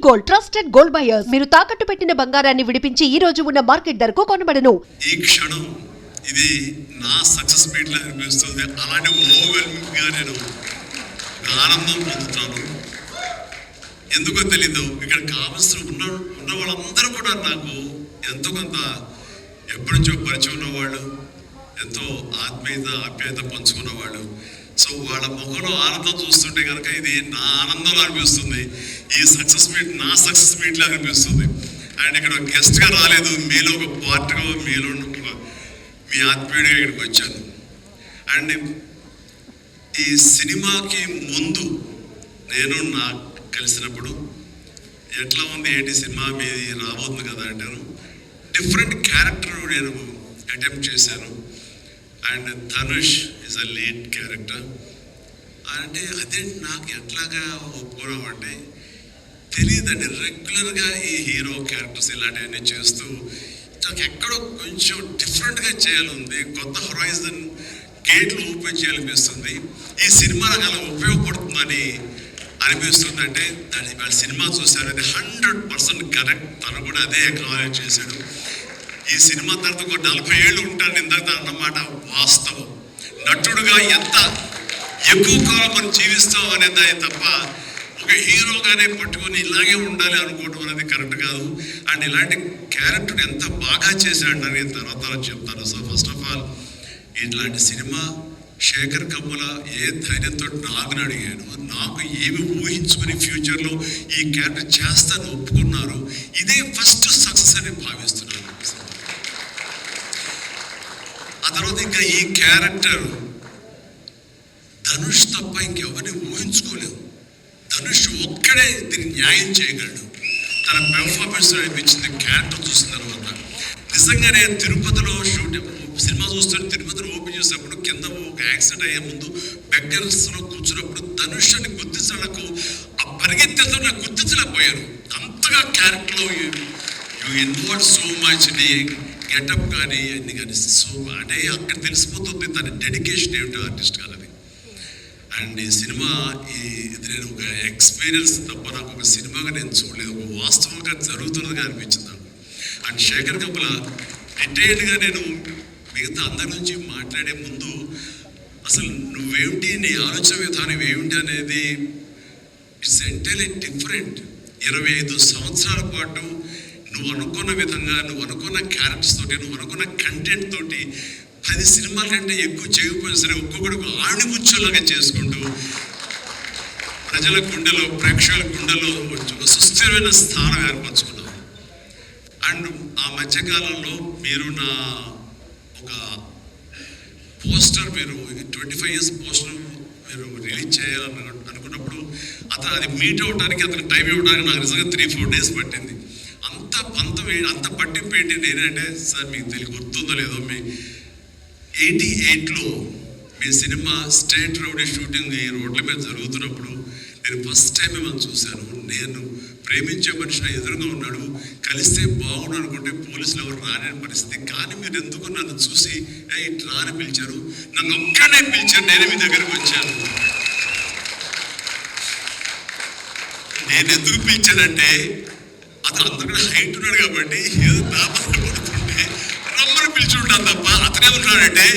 Gold trusted gold buyers. మీరు తాకట్టు పెట్టిన బంగారాన్ని విడిపించి ఈ రోజు ఉన్న మార్కెట్ ధరకు కొనబడను. ఈ క్షణం ఇది నా సక్సెస్ మీట్ లా అనిపిస్తుంది. అలాంటి ఓవర్వెల్మింగ్ గా నేను ఆనందం పొందుతాను. ఎందుకో తెలీదు, ఇక్కడ కావాల్సిన ఉన్న వాళ్ళందరూ కూడా నాకు ఎంతో కొంత ఎప్పటి నుంచో పరిచయం ఉన్నవాళ్ళు, ఎంతో ఆప్యాయత పంచుకున్నవాళ్ళు. సో వాళ్ళ ముఖంలో ఆనందం చూస్తుంటే కనుక ఇది నా ఆనందంలో అనిపిస్తుంది. ఈ సక్సెస్ మీట్ నా సక్సెస్ మీట్లో అనిపిస్తుంది. అండ్ ఇక్కడ గెస్ట్గా రాలేదు, మీలో ఒక పార్ట్గా, మీలో మీ ఆత్మీయుడిగా ఇక్కడికి వచ్చాను. అండ్ ఈ సినిమాకి ముందు నేను నాకు కలిసినప్పుడు ఎట్లా ఉంది ఏంటి సినిమా మీది రాబోతుంది కదా అంటాను. డిఫరెంట్ క్యారెక్టర్ నేను అటెంప్ట్ చేశాను. And Dhanush is a lead character. అంటే అదే నాకు ఎట్లాగా ఒప్పుకోవడం తెలియదండి. రెగ్యులర్గా ఈ హీరో క్యారెక్టర్స్ ఇలాంటివన్నీ చేస్తూ నాకు ఎక్కడో కొంచెం డిఫరెంట్గా చేయాలి, కొత్త హొరైజన్ గేట్లు ఓపెన్ చేయాలనిపిస్తుంది. ఈ సినిమా నాకు అలా ఉపయోగపడుతుందని అనిపిస్తుంది. అంటే దాని వాళ్ళ సినిమా చూశారు, అది 100% కరెక్ట్. తను కూడా అదే ఎక్నాలెడ్జ్ చేశాడు. ఈ సినిమా తర్వాత ఒక 40 ఏళ్ళు ఉంటాను ఇందాక అన్నమాట వాస్తవం. నటుడుగా ఎంత ఎక్కువ కాలం మనం జీవిస్తాం అనేది తప్ప ఒక హీరోగానే పట్టుకొని ఇలాగే ఉండాలి అనుకోవడం అనేది కరెక్ట్ కాదు. అండ్ ఇలాంటి క్యారెక్టర్ ఎంత బాగా చేశాడు అనేది తర్వాత చెప్తాను. సో ఫస్ట్ ఆఫ్ ఆల్ ఇట్లాంటి సినిమా శేఖర్ కమ్ముల ఏ ధైర్యంతో నాగుని అడిగాను, నాకు ఏమి ఊహించుకుని ఫ్యూచర్లో ఈ క్యారెక్టర్ చేస్తాను ఒప్పుకున్నారు. ఇదే ఫస్ట్ సక్సెస్ అని భావిస్తున్నాను. ఆ తర్వాత ఇంకా ఈ క్యారెక్టర్ ధనుష్ తప్ప ఇంకెవరిని ఊహించుకోలేవు. ధనుష్ ఒక్కడే దీన్ని న్యాయం చేయగలడు. తన పెర్ఫార్మెన్స్ అనిపించింది క్యారెక్టర్ చూసిన తర్వాత. నిజంగానే తిరుపతిలో షూటింగ్ సినిమా చూస్తుంటే తిరుపతిలో ఓపెన్ చేసినప్పుడు కింద ఒక యాక్సిడెంట్ అయ్యే ముందు బెగ్గర్స్లో కూర్చున్నప్పుడు ధనుష్ అని గుర్తించడానికి ఆ పరిగెత్తేతో నాకు గుర్తించలేకపోయారు. అంతగా క్యారెక్టర్లో you involve so much. Getup కానీ అన్ని కానీ సో అంటే అక్కడ తెలిసిపోతుంది తన డెడికేషన్ ఏమిటో ఆర్టిస్ట్ కాదని. అండ్ ఈ సినిమా ఇది నేను ఒక ఎక్స్పీరియన్స్ తప్ప నాకు ఒక సినిమాగా నేను చూడలేదు, ఒక వాస్తవంగా జరుగుతున్నదిగా అనిపించింది నాకు. అండ్ శేఖర్ కమ్ముల డీటెయిల్డ్గా నేను మిగతా అందరి నుంచి మాట్లాడే ముందు అసలు నువ్వేమిటి, నీ ఆలోచన విధానం ఏమిటి అనేది ఇట్స్ ఎంటైర్లీ డిఫరెంట్. 25 సంవత్సరాల పాటు నువ్వు అనుకున్న విధంగా, నువ్వు అనుకున్న క్యారెక్టర్స్ తోటి, నువ్వు అనుకున్న కంటెంట్ తోటి 10 సినిమాల కంటే ఎక్కువ చేయకపోయినా సరే ఒక్కొక్కడికి ఆణిముచ్చలాగా చేసుకుంటూ ప్రజల గుండెలో, ప్రేక్షకుల గుండెలో సుస్థిరమైన స్థానం ఏర్పరచుకున్నావు. అండ్ ఆ మధ్యకాలంలో మీరు నా ఒక పోస్టర్, మీరు 25 years పోస్టర్ మీరు రిలీజ్ చేయాలని అనుకున్నప్పుడు అతను అది మీట్ అవ్వడానికి, అతను టైం ఇవ్వడానికి నాకు నిజంగా 3-4 days పట్టింది. అంత పట్టింపు ఏంటి నేనంటే, సార్ మీకు గుర్తుందో లేదో, మీ 88లో మీ సినిమా స్టేట్ రౌడీ షూటింగ్ ఈ రోడ్ల మీద జరుగుతున్నప్పుడు నేను ఫస్ట్ టైం మిమ్మల్ని చూశాను. నేను ప్రేమించే మనిషిని ఎదురుగా ఉన్నాడు, కలిస్తే బాగుండు అనుకుంటే పోలీసులు ఎవరు రాని పరిస్థితి. కానీ మీరు ఎందుకు నన్ను చూసి ఇట్లా అని పిలిచారు, నన్ను ఒక్కడే పిలిచారు, నేను మీ దగ్గరకు వచ్చాను. నేను ఎందుకు పిలిచానంటే అతను అందరికీ హైట్ ఉన్నాడు కాబట్టి ఏదో పేపర్లు పడుతుంటే రమ్మని పిలిచుంటాను తప్ప అతనేమన్నాడంటే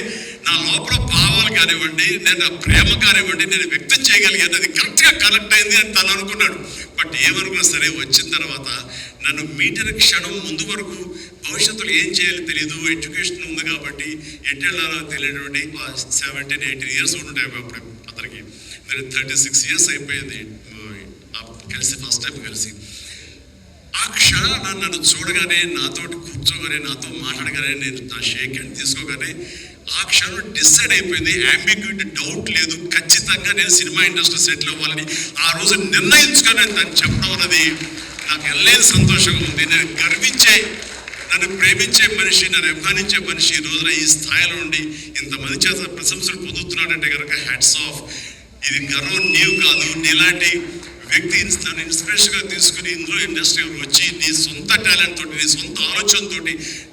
నా లోపల భావాలు కానివ్వండి, నేను ప్రేమ కానివ్వండి నేను వ్యక్తం చేయగలిగాను, అది కరెక్ట్గా కనెక్ట్ అయింది అని తను అనుకున్నాడు. బట్ ఏమనుకున్నా సరే వచ్చిన తర్వాత నన్ను మీటిన క్షణం ముందు వరకు భవిష్యత్తులో ఏం చేయాలో తెలియదు, ఎడ్యుకేషన్ ఉంది కాబట్టి ఎట్టెళ్ళాలో తెలియటువంటి 17-18 years ఉంటాయి అప్పుడు అతనికి. 36 years అయిపోయింది కలిసి, ఫస్ట్ టైం కలిసి. ఆ క్షణాన్ని నన్ను చూడగానే, నాతోటి కూర్చోగానే, నాతో మాట్లాడగానే, నేను నా షేక్ హ్యాండ్ తీసుకోగానే ఆ క్షణం డిసైడ్ అయిపోయింది. అంబిగ్యూటీ, డౌట్ లేదు, ఖచ్చితంగా నేను సినిమా ఇండస్ట్రీ సెటిల్ అవ్వాలని ఆ రోజు నిర్ణయించుకొని తను చెప్పడం అన్నది నాకు ఎల్లేని సంతోషంగా ఉంది. నేను గర్వించే, నన్ను ప్రేమించే మనిషి, నన్ను అభిమానించే మనిషి ఈ రోజున ఈ స్థాయిలో ఉండి ఇంతమంది చేత ప్రశంసలు పొందుతున్నాడంటే కనుక హ్యాట్స్ ఆఫ్. ఇది గర్వం నీవు కాదు, నీలాంటి వ్యక్తి నన్ను ఇన్స్పిరేషన్గా తీసుకుని ఇందులో ఇండస్ట్రీ వచ్చి నీ సొంత టాలెంట్ తోటి, నీ సొంత ఆలోచనతో,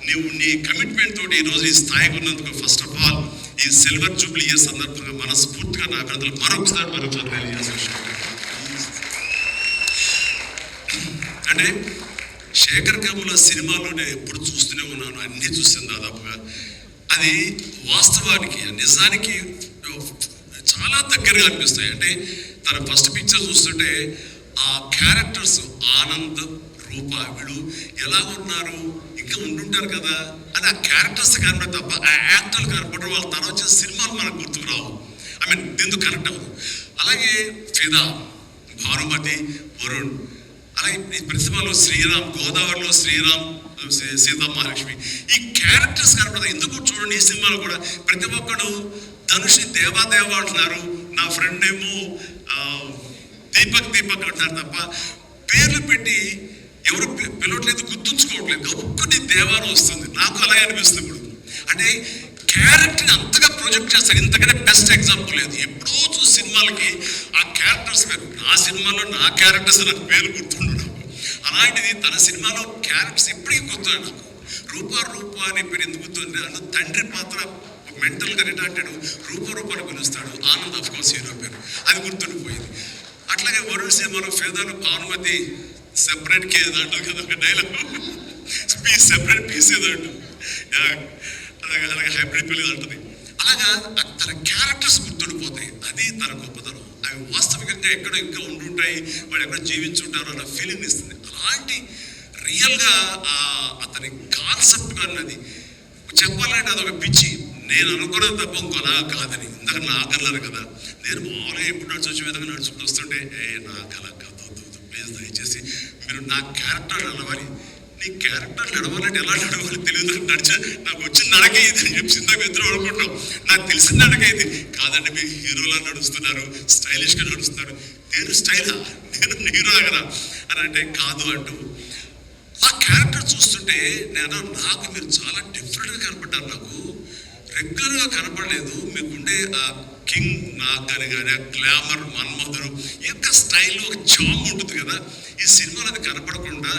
నువ్వు నీ కమిట్మెంట్ తోటి ఈరోజు ఈ స్థాయికి ఉన్నందుకు ఫస్ట్ ఆఫ్ ఆల్ ఈ సిల్వర్ జూబ్లీ ఇయర్ సందర్భంగా మనస్ఫూర్తిగా నా అభినందనలు మరొకసారి తెలియజేస్తాను. అంటే శేఖర్ కమ్ముల సినిమాలో నేను ఎప్పుడు చూస్తూనే ఉన్నాను, అన్నీ చూస్తాను దాదాపుగా. అది వాస్తవానికి నిజానికి చాలా దగ్గరగా అనిపిస్తాయి. అంటే తన ఫస్ట్ పిక్చర్ చూస్తుంటే ఆ క్యారెక్టర్స్ ఆనంద్, రూప వీళ్ళు ఎలా ఉన్నారు, ఇంకా ఉండుంటారు కదా అని ఆ క్యారెక్టర్స్ కనపడే తప్ప ఆ యాక్టర్లు కనపడడం వాళ్ళ తర్వాత వచ్చే సినిమాలు మనకు గుర్తుకు రావు. ఐ మీన్ ఎందుకు కరెక్ట్ అవ్వదు. అలాగే ఫిదా, భానుమతి, వరుణ్, అలాగే ఈ ప్రతిభలో శ్రీరామ్, గోదావరిలో శ్రీరామ్, సీతమహాలక్ష్మి, ఈ క్యారెక్టర్స్ కనపడదు. ఎందుకు చూడండి ఈ సినిమాలో కూడా ప్రతి ఒక్కడు ధనుషి దేవాదేవ అంటున్నారు, నా ఫ్రెండ్ ఏమో దీపక్ అంటారు తప్ప పేర్లు పెట్టి ఎవరు పిలవట్లేదు, గుర్తుంచుకోవట్లేదు. ఒక్కటి దేవాను వస్తుంది. నాకు అలాగే అనిపిస్తుంది ఇప్పుడు. అంటే క్యారెక్టర్ని అంతగా ప్రొజెక్ట్ చేస్తారు. ఇంతకనే బెస్ట్ ఎగ్జాంపుల్ లేదు. ఎప్పుడో చూసి సినిమాలకి ఆ క్యారెక్టర్స్ పేరు, నా సినిమాలో నా క్యారెక్టర్స్ నాకు పేరు గుర్తుండవు నాకు. అలాంటిది తన సినిమాలో క్యారెక్టర్స్ ఎప్పటికీ గుర్తున్నాడు నాకు. రూప అనే పేరు ఎందుకు గుర్తుంది అంటే తండ్రి పాత్ర మెంటల్గా రిటార్టెడ్ రూపాన్ని పిలుస్తాడు. ఆనంద్ ఆఫ్ కోర్స్ హీరో పేరు, అది గుర్తుండిపోయింది. అట్లాగే వరుణ్ సినిమాలో ఫేదాలు భానుమతి సెపరేట్ కేజ్ అంటారు కదా ఒక డైలాగ్, సెపరేట్ పీస్ ఏదో అంటారు, అలాగే హైబ్రిడ్ పిల్లలు అంటుంది. అలాగా తన క్యారెక్టర్స్ గుర్తుండిపోతాయి. అది తన గొప్పతనం. అవి వాస్తవికంగా ఎక్కడో ఇంకా ఉండుంటాయి, వాడు ఎక్కడో జీవించుంటారు అన్న ఫీలింగ్ ఇస్తుంది. అలాంటి రియల్గా అతని కాన్సెప్ట్ అన్నది చెప్పాలంటే అదొక పిచ్చి. నేను అనుకున్నది తప్ప ఇంకోలా కాదని. ఇందాక నాకు అన్నారు కదా, నేను మామూలుగా ఎప్పుడు నడిచి విధంగా నడుచుకుంటూ వస్తుంటే నాకు అలా కాదు, ప్లీజ్ దయచేసి మీరు నా క్యారెక్టర్ నడవాలి. నీ క్యారెక్టర్ నడవాలంటే ఎలా నడవాలి తెలియదు, నాకు వచ్చిన నడక ఇది అని చెప్పి ఇందాక ఇద్దరు అనుకుంటాం. నాకు తెలిసిన నడక ఇది కాదండి, మీరు హీరోలా నడుస్తున్నారు, స్టైలిష్గా నడుస్తున్నారు. నేను స్టైలా, నేను హీరో కదా అని అంటే కాదు అంటూ ఆ క్యారెక్టర్ చూస్తుంటే నాకు మీరు చాలా డిఫరెంట్గా కనపడ్డారు. నాకు రెగ్యులర్గా కనపడలేదు. మీకుండే ఆ కింగ్ నాగ్ అని కానీ ఆ గ్లామర్ మన్మధుడు యొక్క స్టైల్లో ఒక చామ్ ఉంటుంది కదా, ఈ సినిమాలో అది కనపడకుండా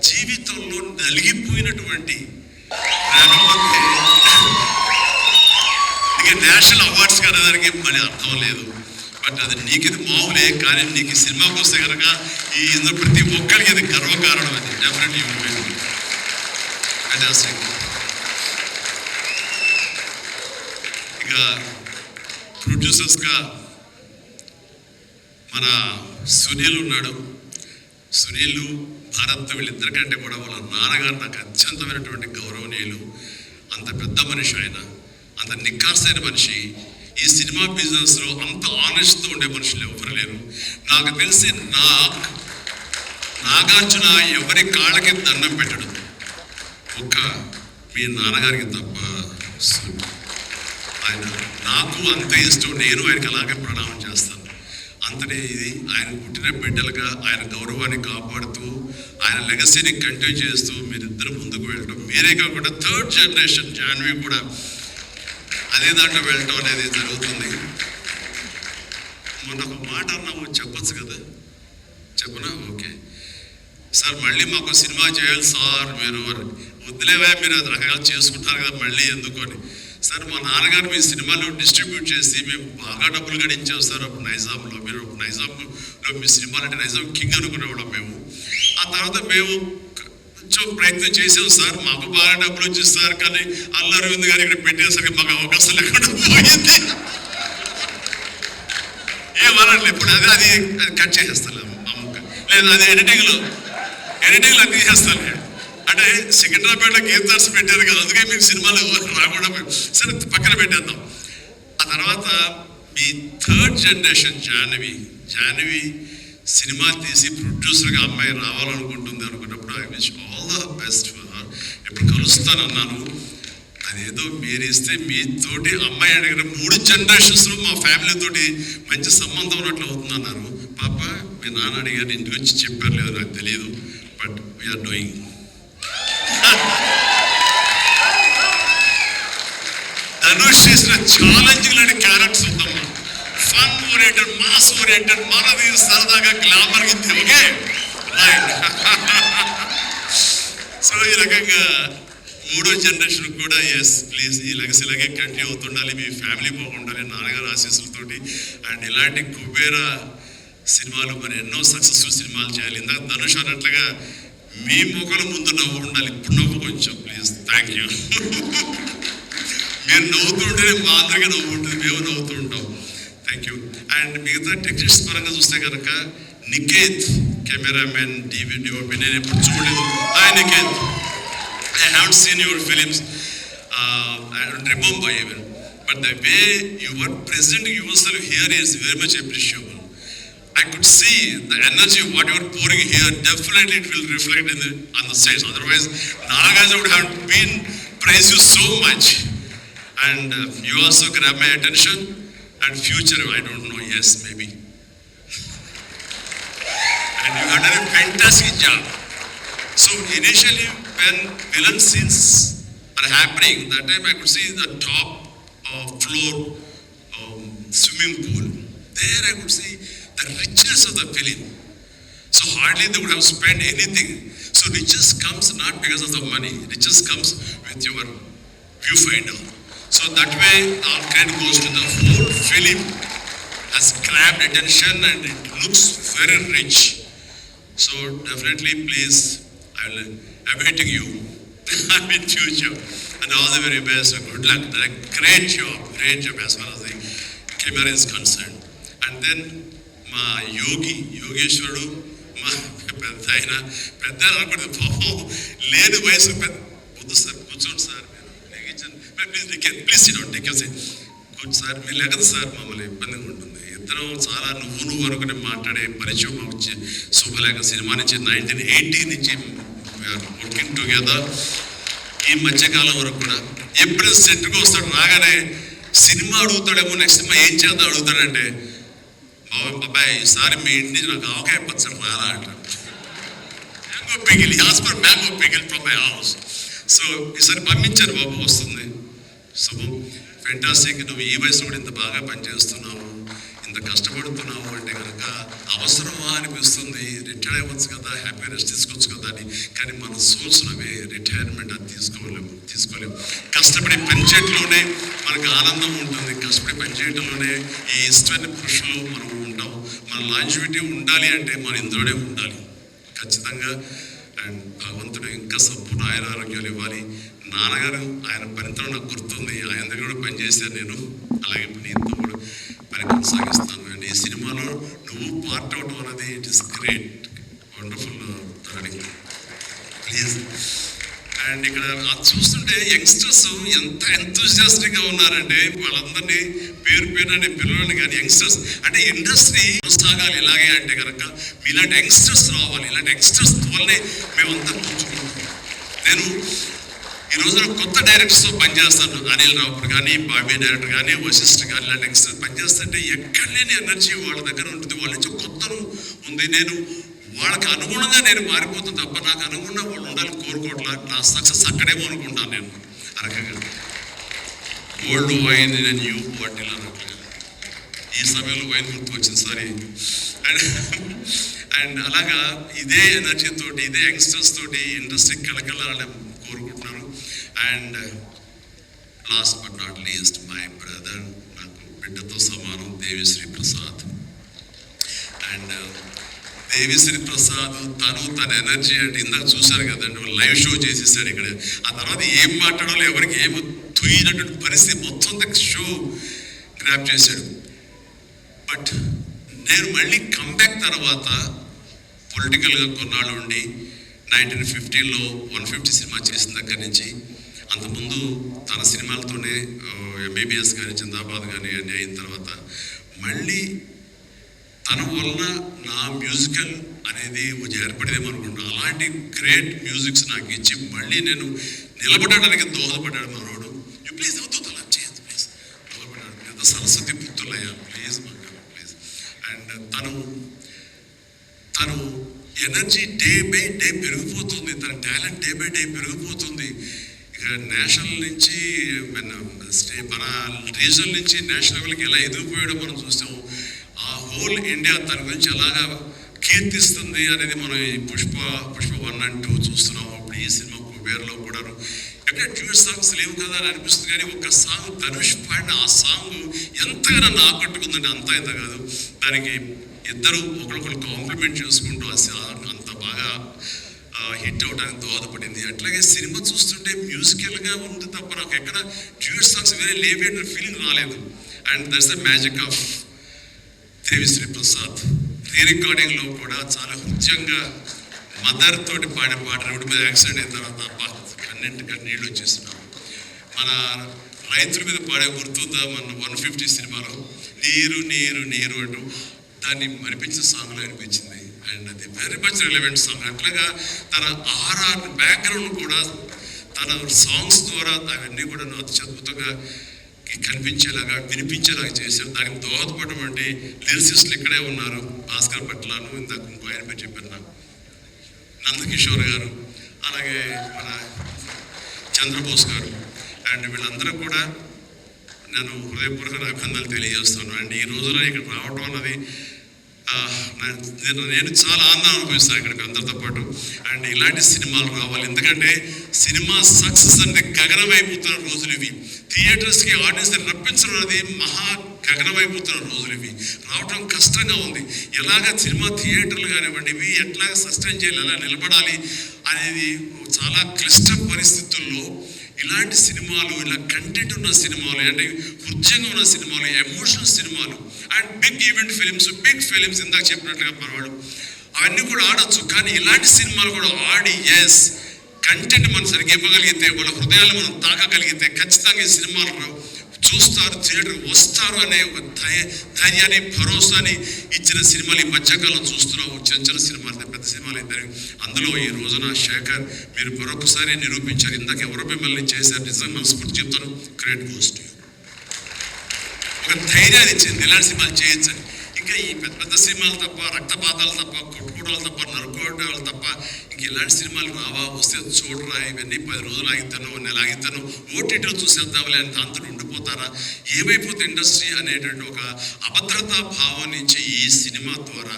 జీవితంలో నలిగిపోయినటువంటి ఇక నేషనల్ అవార్డ్స్ కానీ దానికి మళ్ళీ అర్థం లేదు. బట్ అది నీకు ఇది మామూలే, కానీ నీకు ఈ సినిమాకి వస్తే కనుక ఈ ఇందులో ప్రతి ఒక్కరికి అది గర్వకారణం. అది డెఫినెట్లీ ఫ్యాంటాస్టిక్. ఇక ప్రొడ్యూసర్స్గా మన సునీల్ ఉన్నాడు. సునీల్, భరత్ వీళ్ళిద్దరికంటే కూడా వాళ్ళ నాన్నగారు నాకు అత్యంతమైనటువంటి గౌరవనీయులు. అంత పెద్ద మనిషి ఆయన, అంత నిక్కార్సైన మనిషి. ఈ సినిమా బిజినెస్లో అంత ఆనెస్ట్తో ఉండే మనుషులు ఎవరు లేరు. నాకు తెలిసి నాగార్జున ఎవరి కాళ్ళకి దండం పెట్టడు, ఒక్క మీ నాన్నగారికి తప్ప. ఆయన నాకు అంతే ఇష్టం, నేను ఆయనకి అలాగే ప్రణామం చేస్తాను. అంతనే ఇది ఆయన పుట్టిన బిడ్డలుగా ఆయన గౌరవాన్ని కాపాడుతూ ఆయన లెగసీని కంటిన్యూ చేస్తూ మీరిద్దరు ముందుకు వెళ్ళటం, మీరే కాకుండా థర్డ్ జనరేషన్ జాన్వి కూడా అదే దాంట్లో వెళ్ళటం అనేది జరుగుతుంది. మొన్న ఒక మాట అన్నాము, చెప్పచ్చు కదా, చెప్పనా? ఓకే సార్, మళ్ళీ మాకు సినిమా చేయాలి సార్, మీరు వద్దులేవా, మీరు అది రకాలు చేసుకుంటారు కదా మళ్ళీ ఎందుకు అని. సార్, మా నాన్నగారు మీ సినిమాలో డిస్ట్రిబ్యూట్ చేసి మేము బాగా డబ్బులు గడించాం సార్ అప్పుడు నైజాంలో. మీరు నైజాంలో మీ సినిమాలు అంటే నైజాం కింగ్ అనుకునేవాళ్ళం మేము. ఆ తర్వాత మేము కొంచెం ప్రయత్నం చేసాం సార్, మాకు బాగా డబ్బులు వచ్చింది సార్, కానీ అల్లరి ఉంది కానీ ఇక్కడ పెట్టేసరికి మాకు అవకాశం లేకుండా పోయింది. ఏమనండి ఇప్పుడు అది కట్ చేసేస్తాను అమ్ముక, లేదా అది ఎడిటింగ్లో తీసేస్తాను. అంటే సికింద్రాబాద్లో గీతార్స్ పెట్టారు కదా, అందుకే మీకు సినిమాలు రాకుండా సరే పక్కన పెట్టేద్దాం. ఆ తర్వాత మీ థర్డ్ జనరేషన్ జాహ్నవి సినిమా తీసి ప్రొడ్యూసర్గా అమ్మాయి రావాలనుకుంటుంది అనుకున్నప్పుడు I wish all the best for her. ఎప్పుడు కలుస్తానన్నాను, అదేదో మీరు ఇస్తే మీతోటి అమ్మాయి అడిగిన 3 జనరేషన్స్లో మా ఫ్యామిలీతోటి మంచి సంబంధం ఉన్నట్లు అవుతుంది అన్నారు. పాప మీ నాన్న అడిగారు, ఇంటికి వచ్చి చెప్పారు లేదో నాకు తెలియదు, బట్ వీఆర్ డూయింగ్. ధనుష్ చేసిన ఛాలెంజింగ్ లాంటి క్యారెక్టర్స్ ఉందమ్మా. ఫన్ ఓరియంటెడ్, మాస్ ఓరియంటెడ్, మనది సరదాగా గ్లామర్ ఇది. Okay right. సో ఈ రకంగా 3వ జనరేషన్ కూడా ఎస్ ప్లీజ్ ఈ లెగసీ ఇలాగే కంటిన్యూ అవుతుండాలి, మీ ఫ్యామిలీ బాగుండాలి నాన్నగారు ఆశీస్సులతోటి. అండ్ ఇలాంటి కుబేర సినిమాలు మరి ఎన్నో సక్సెస్ఫుల్ సినిమాలు చేయాలి. ఇందాక ధనుష్ అన్నట్లుగా మీ మొక్కల ముందు నవ్వు ఉండాలి. ఇప్పుడు నవ్వు కొంచెం ప్లీజ్. Thank you. మీరు నవ్వుతుంటేనే మా అందరికీ నవ్వు ఉంటుంది, మేము నవ్వుతూ ఉంటాం. Thank you. అండ్ మిగతా టెక్నిక్స్ పరంగా చూస్తే కనుక నికేత్ కెమెరామెన్, డిఓపి, నేను ఎప్పుడు చూడలేదు. Hi Niketh, I haven't seen your films. I don't remember even. But the way you were presenting yourself here is very much appreciable. I could see the energy, what you are pouring here, definitely it will reflect on the stage. Otherwise, Nagaja would have been praised you so much. And you also grab my attention. And future, I don't know, yes, maybe. And you have done a fantastic job. So initially, when villain scenes are happening, that time I could see the top floor swimming pool. There I could see the richness of the film. So hardly they would have spent anything. So riches comes not because of the money. Riches comes with your viewfinder. So that way our credit goes to the whole film. Has grabbed attention and it looks very rich. So definitely please, I will awaiting you in future and all the very best. Good luck. Great job as far as the camera is concerned. And then మా యోగేశ్వరుడు, మా పెద్ద అనుకుంటే పాపం లేని వయసు వద్దు sir, కూర్చోండి sir, please కూర్చు సార్, మీరు లేకదు సార్, మమ్మల్ని ఇబ్బందిగా ఉంటుంది. ఇద్దరం చాలా నువ్వు అనుకుని మాట్లాడే పరిచయం మాకు శుభలేఖ సినిమా నుంచి 1980 నుంచి వర్కింగ్ టుగెదర్. ఈ మధ్యకాలం వరకు కూడా ఎప్పుడైనా సెట్కి వస్తాడు, రాగానే సినిమా అడుగుతాడేమో, నెక్స్ట్ సినిమా ఏం చేద్దాం అడుగుతాడంటే, బాబాయ్ ఈసారి మీ ఇంటి నుంచి నాకు ఆవకాయ పచ్చడి రాలా అంటాడు. Mango pickle, as for mango pickle from my house. So ఈసారి పంపించారు బాబు, వస్తుంది. శుభం, ఫెంటాస్టిక్. నువ్వు ఈ వయసులో కూడా ఇంత బాగా పనిచేస్తున్నావు, ఇంత కష్టపడుతున్నావు అంటే కనుక అవసరమా అనిపిస్తుంది. రిటైర్ అవ్వచ్చు కదా, హ్యాపీ రెస్ట్ తీసుకోవచ్చు కదా అని. కానీ మన సోల్స్ అవి రిటైర్మెంట్ అది తీసుకోలేము. కష్టపడి పనిచేయటంలోనే మనకు ఆనందం ఉంటుంది, కష్టపడి పనిచేయటంలోనే ఈ ఇష్టమైన పురుషులు మనం ఉంటాం. మన లాంజివిటీ ఉండాలి అంటే మన ఇందులోనే ఉండాలి ఖచ్చితంగా. అండ్ భగవంతుడు ఇంకా సంపూర్ణ ఆరోగ్యాలు ఇవ్వాలి. నాన్నగారు ఆయన పనితో నాకు గుర్తుంది, ఆయన దగ్గర కూడా పనిచేశాను నేను, అలాగే నీతో కూడా పని కొనసాగిస్తాను. అండ్ ఈ సినిమాలో నువ్వు పార్ట్ అవడం అనేది it is great, wonderful turning please. And ఇక్కడ చూస్తుంటే యంగ్స్టర్స్ ఎంత ఎంతూజియాస్టిక్గా ఉన్నారంటే, వాళ్ళందరినీ పేరు అని పిల్లలని కానీ యంగ్స్టర్స్ అంటే ఇండస్ట్రీ కొనసాగాలి ఇలాగే అంటే కనుక మీలాంటి యంగ్స్టర్స్ రావాలి. ఇలాంటి యంగ్స్టర్స్ వల్లనే మేమంతా కూర్చున్నాం. నేను ఈ రోజున కొత్త డైరెక్టర్స్తో పనిచేస్తాను, అనిల్ రావుపూర్ కానీ, బాబీ డైరెక్టర్ కానీ, వశిష్ఠ కానీ, ఇలాంటి యంగ్స్టర్స్ పనిచేస్తుంటే ఎక్కడ లేని ఎనర్జీ వాళ్ళ దగ్గర ఉంటుంది. వాళ్ళ నుంచి కొత్తను ఉంది. నేను వాళ్ళకి అనుగుణంగా నేను మారిపోతాను తప్ప నాకు అనుగుణంగా వాళ్ళు ఉండాలని కోరుకోవట్లా. నా సక్సెస్ అక్కడేమో అనుకుంటాను నేను. ఆ రకంగా ఓల్డ్ వైన్ న్యూ బాటిల్ అన్నట్లుగా ఈ సమయంలో వైన్ గుర్తు వచ్చింది, సారీ. అండ్ అలాగా ఇదే ఎనర్జీ తోటి, ఇదే యంగ్స్టర్స్ తోటి ఇండస్ట్రీ కలకలాలని కోరుకుంటున్నాను. And last but not least my brother, నాకు బిడ్డతో సమానం, దేవిశ్రీ ప్రసాద్. అండ్ దేవిశ్రీ ప్రసాద్ తన ఎనర్జీ అంటే ఇందాక చూశారు కదండి, లైవ్ షో చేసేసాడు ఇక్కడ. ఆ తర్వాత ఏం మాట్లాడాలో ఎవరికి ఏమో తుయ్యినటువంటి పరిస్థితి, మొత్తం షో గ్రాప్ చేశాడు. బట్ నేను మళ్ళీ కంబ్యాక్ తర్వాత పొలిటికల్గా కొన్నాళ్ళు ఉండి 1950లో 150 సినిమా చేసిన దగ్గర నుంచి, అంతకుముందు తన సినిమాలతోనే ఎంబీబీఎస్ కానీ, జిందాబాద్ కానీ అన్నీ అయిన తర్వాత మళ్ళీ తన వలన నా మ్యూజికల్ అనేది ఏర్పడేదేమో అనుకుంటున్నాను. అలాంటి గ్రేట్ మ్యూజిక్స్ నాకు ఇచ్చి మళ్ళీ నేను నిలబడడానికి దోహదపడ్డాడు మనోడు. యూ ప్లీజ్ అవుతుంది అలా చేయదు ప్లీజ్, దోహదపడ్డాడు. పెద్ద సరస్వతి పుత్రులయ్యా ప్లీజ్ ప్లీజ్. అండ్ తను ఎనర్జీ డే బై డే పెరిగిపోతుంది, తన టాలెంట్ డే బై డే పెరిగిపోతుంది. ఇక నేషనల్ నుంచి మన రీజనల్ నుంచి నేషనల్ లెవెల్కి ఎలా ఎదిగిపోయాడో మనం చూస్తాము. ఆ హోల్ ఇండియా తన గురించి ఎలాగా కీర్తిస్తుంది అనేది మనం ఈ పుష్ప 1 and 2 చూస్తున్నాము. ఇప్పుడు ఈ సినిమా కుబేర్లో కూడాను ఎక్కడ ట్యూన్ సాంగ్స్ లేవు కదా అని అనిపిస్తుంది, కానీ ఒక సాంగ్ ధనుష్ పాడిన ఆ సాంగ్ ఎంతగా నన్ను ఆకట్టుకుందంటే అంతా ఇంత కాదు. దానికి ఇద్దరు ఒకరికొకరు కాంప్లిమెంట్ చేసుకుంటూ ఆ సాంగ్ అంత బాగా హిట్ అవడానికి దోహదపడింది. అట్లాగే సినిమా చూస్తుంటే మ్యూజికల్గా ఉంది తప్ప నాకు ఎక్కడ డ్యూయట్ సాంగ్స్ వేరే లేవేట ఫీలింగ్ రాలేదు. And that's the magic of Devi Sri Prasad. రీ రికార్డింగ్లో కూడా చాలా హృద్యంగా మదర్ తోటి పాడే పాట రోడ్డు మీద యాక్సిడెంట్ అయిన తర్వాత కన్నెంటుగా నీళ్ళు వచ్చేస్తున్నాం. మన రైతుల మీద పాడే గుర్తుందా మన 150 సినిమాలో నీరు నీరు నీరు అంటూ దాన్ని మరిపించిన సాంగ్లో అనిపించింది. అండ్ అది వెరీ మచ్ రిలవెంట్ సాంగ్. అట్లాగా తన ఆర్ఆర్ బ్యాక్గ్రౌండ్ కూడా తన సాంగ్స్ ద్వారా అవన్నీ కూడా అత్యద్భుతంగా కనిపించేలాగా వినిపించేలాగా చేశారు. దానికి దోహదపడటువంటి లిరిసిస్టులు ఇక్కడే ఉన్నారు. భాస్కర్ పట్లను ఇందాక ఇంకో ఆయన పేరు చెప్పారు నాకు, నందకిషోర్ గారు, అలాగే మన చంద్రబోస్ గారు. అండ్ వీళ్ళందరూ కూడా నేను హృదయపూర్వక అభినందనలు తెలియజేస్తాను. అండ్ ఈ రోజులో ఇక్కడ రావడం అన్నది నేను చాలా ఆనందం అనుభవిస్తాను ఇక్కడికి అందరితో పాటు. అండ్ ఇలాంటి సినిమాలు రావాలి, ఎందుకంటే సినిమా సక్సెస్ అంటే గగనమైపోతున్న రోజులు ఇవి. థియేటర్స్కి ఆడియన్స్ రప్పించడం అనేది మహా గగనమైపోతున్న రోజులు ఇవి. రావడం కష్టంగా ఉంది. ఎలాగ సినిమా థియేటర్లు కానివ్వండి ఇవి ఎట్లాగ సస్టైన్ చేయాలి, ఎలా నిలబడాలి అనేది చాలా క్లిష్ట పరిస్థితుల్లో ఇలాంటి సినిమాలు, ఇలా కంటెంట్ ఉన్న సినిమాలు, అంటే హృద్యంగా ఉన్న సినిమాలు, ఎమోషనల్ సినిమాలు and big event big films ఇందాక చెప్పినట్లుగా పర్వాడు అవన్నీ కూడా ఆడొచ్చు. కానీ ఇలాంటి సినిమాలు కూడా ఆడి ఎస్ కంటెంట్ మనం సరిగ్గా ఇవ్వగలిగితే, వాళ్ళ హృదయాలు మనం తాకగలిగితే ఖచ్చితంగా ఈ సినిమాలు చూస్తారు, థియేటర్కి వస్తారు అనే ఒక ధైర్యాన్ని, భరోసాని ఇచ్చిన సినిమాలు ఈ మధ్యకాలం చూస్తున్నాం. చిన్న సినిమాలు, పెద్ద సినిమాలు అయితే అందులో ఈ రోజున శేఖర్ మీరు మరొకసారి నిరూపించారు. ఇందాక ఎవరో మిమ్మల్ని చేశారు, నిజంగా మనస్ఫూర్తి చెప్తాను, క్రెడిట్ గోస్ టు యు. ఒక ధైర్యాన్ని ఇచ్చింది ఇలాంటి సినిమాలు చేయొచ్చని. ఇంకా ఈ పెద్ద పెద్ద సినిమాలు తప్ప, రక్తపాతాలు తప్ప, కొట్టుకోవడాలు తప్ప, నరుకోవడాలు తప్ప ఇంక ఇలాంటి సినిమాలు రావా, వస్తే చూడరా, ఇవన్నీ 10 రోజులు ఆగితాను, నెల ఆగితాను, ఓటీటీలో చూసేద్దాంలే అని దాంతో ఉండిపోతారా, ఏమైపోతే ఇండస్ట్రీ అనేటువంటి ఒక అభద్రతా భావం నుంచి ఈ సినిమా ద్వారా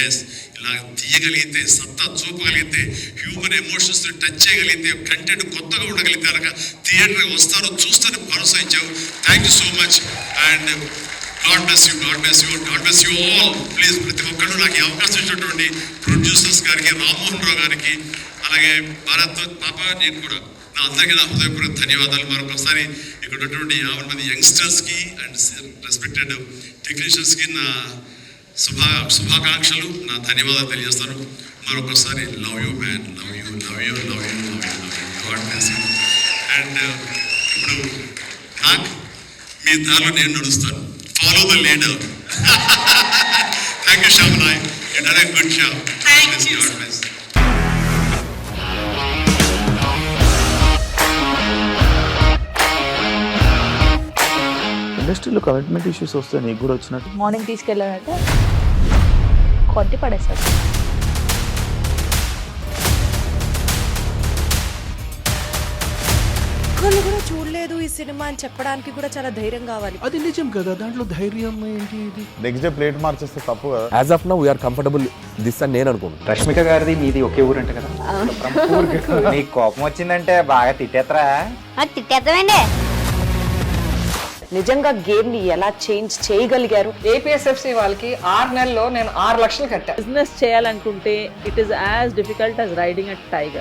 ఎస్ ఇలా తీయగలిగితే, సత్తా చూపగలిగితే, హ్యూమన్ ఎమోషన్స్ టచ్ చేయగలిగితే, కంటెంట్ కొత్తగా ఉండగలిగితే కనుక థియేటర్కి వస్తారు, చూస్తారని భరోసా ఇచ్చావు. Thank you so much. And God bless you, God bless you, God bless you all. Please ప్రతి ఒక్కరు నాకు ఈ అవకాశం ఇచ్చినటువంటి ప్రొడ్యూసర్స్ గారికి, రామ్మోహన్ రావు గారికి, అలాగే భారత్ పాప, నేను కూడా నా అందరికీ నా హృదయపూర్వక ధన్యవాదాలు. మరొకసారి ఇక్కడ ఉన్నటువంటి 50 మంది యంగ్స్టర్స్కి అండ్ రెస్పెక్టెడ్ టెక్నీషియన్స్కి నా శుభాకాంక్షలు, నా ధన్యవాదాలు తెలియజేస్తాను. మరొకసారి love you man, love you, love you, love you, love you, love you. God bless you. And ఇప్పుడు నాకు మీ దారిలో నేను నడుస్తాను. Follow the leader. Thank you, Shamlai. You done a good job. Thank you. God bless. ఇండస్ట్రీలో commitment issues వస్తే నీకు కూడా వచ్చినట్టు? మార్నింగ్ తీసుకెళ్ళాలంటే కొట్టి పడేస్తారు. ఒక్కళ్ళు కూడా చూడలేదు ఈ సినిమా అని చెప్పడానికి కూడా చాలా ధైర్యం కావాలి. అది నిజం కదా, దాంట్లో ధైర్యం ఏంటి? ఇది నెక్స్ట్ డే ప్లేట్ మార్చేస్తే తప్పు కదా. As of now we are comfortable this అని నేను అనుకుంటున్నాను. రష్మిక గారిది మీది ఒకే ఊరంట కదా. నీకు కోపం వచ్చిందంటే బాగా తిట్టేత్తరా? తిట్టేద్దామండి. నిజంగా గేమ్ ని ఎలా చేంజ్ చేయగలిగారు? ఏపీఎస్ఎఫ్సి వాళ్ళకి 6 నెలల్లో నేను 6 లక్షలు కట్టా. బిజినెస్ చేయాలనుకుంటే it is as difficult as riding a tiger.